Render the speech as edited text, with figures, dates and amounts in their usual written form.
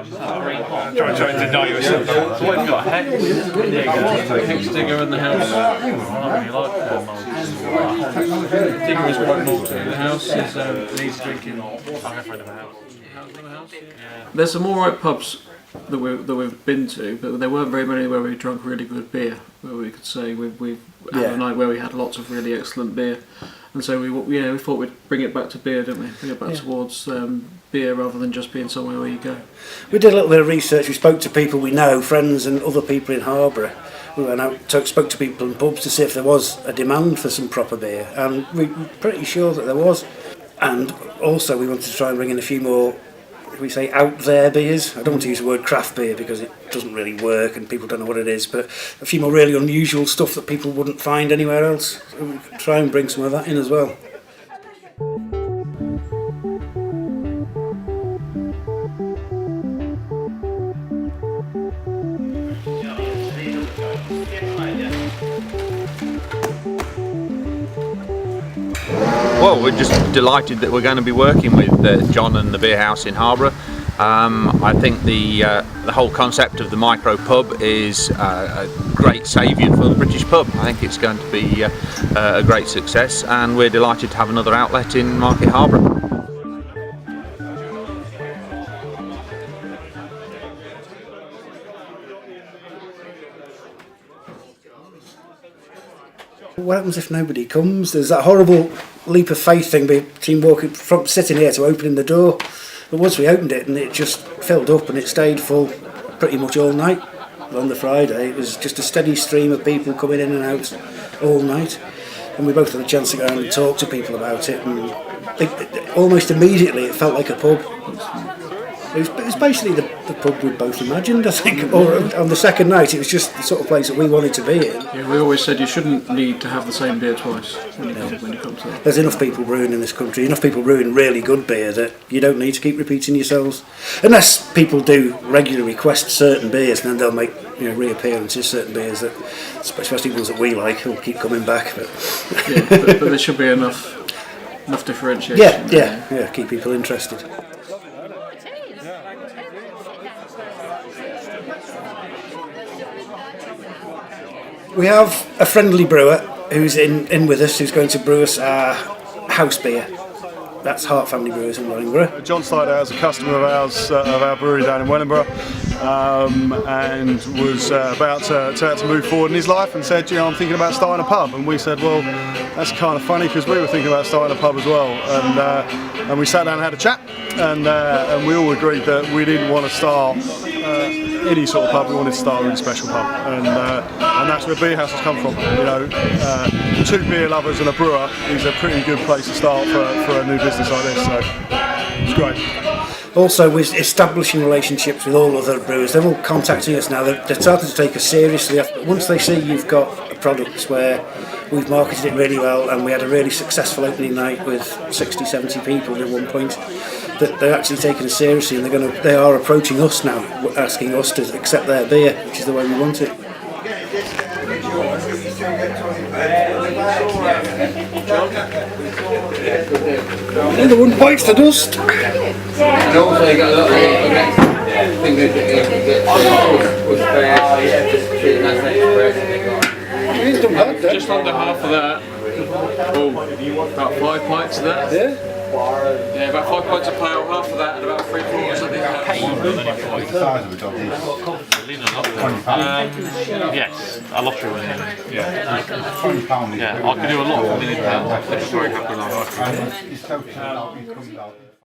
Trying to deny yourself. So what have you got? Hex? Hex Digger in the house. I don't really like mold. Digger is quite malty. The house is needs drinking. I'm going to find another house. There's some alright pubs that we've been to, but there weren't very many where we drunk really good beer. Where we could say we had a night where we had lots of really excellent beer, and so we thought we'd bring it back to beer, didn't we? Bring it back towards beer rather than just being somewhere where you go. We did a little bit of research. We spoke to people we know, friends and other people in Harborough. We went out, spoke to people in pubs to see if there was a demand for some proper beer, and we were pretty sure that there was. And also we wanted to try and bring in a few more, we say, out there beers. I don't want to use the word craft beer because it doesn't really work and people don't know what it is, but a few more really unusual stuff that people wouldn't find anywhere else. So we could try and bring some of that in as well. Well, we're just delighted that we're going to be working with John and the Beerhouse in Harborough. I think the whole concept of the micro pub is a great saviour for the British pub. I think it's going to be a great success, and we're delighted to have another outlet in Market Harborough. What happens if nobody comes? There's that horrible leap of faith thing between walking from sitting here to opening the door. But once we opened it and it just filled up and it stayed full pretty much all night. On the Friday it was just a steady stream of people coming in and out all night. And we both had a chance to go and talk to people about it, and almost immediately it felt like a pub. It was basically the pub we both imagined, I think. Or on the second night, it was just the sort of place that we wanted to be in. Yeah, we always said you shouldn't need to have the same beer twice when you come to it. There's enough people brewing in this country, enough people brewing really good beer that you don't need to keep repeating yourselves. Unless people do regularly request certain beers, and then they'll make reappearances, certain beers that, especially ones that we like, will keep coming back. But there should be enough differentiation. Yeah, keep people interested. We have a friendly brewer who's in with us, who's going to brew us our house beer. That's Hart Family Brewers in Wellingborough. John started out as a customer of ours, of our brewery down in Wellingborough, and was about to move forward in his life, and said, I'm thinking about starting a pub. And we said, well, that's kind of funny because we were thinking about starting a pub as well. And we sat down and had a chat, and we all agreed that we didn't want to start any sort of pub. We wanted to start a really special pub, and that's where Beerhouse has come from. 2 beer lovers and a brewer is a pretty good place to start for a new business like this. So it's great. Also, we're establishing relationships with all other brewers. They're all contacting us now. They're starting to take us seriously. Once they see you've got a product where we've marketed it really well, and we had a really successful opening night with 60, 70 people at one point, that they're actually taking us seriously, and they are approaching us now, asking us to accept their beer, which is the way we want it. Another one bites the dust. And also you got a lot of fingers that you can get Just under half of that. About 5 pints of that. Yeah, about 5 pints of pale, half of that, and about 3/4 of the Yes, a lottery winning. Yeah, I could do a lot for £1 million. I'm very happy like that.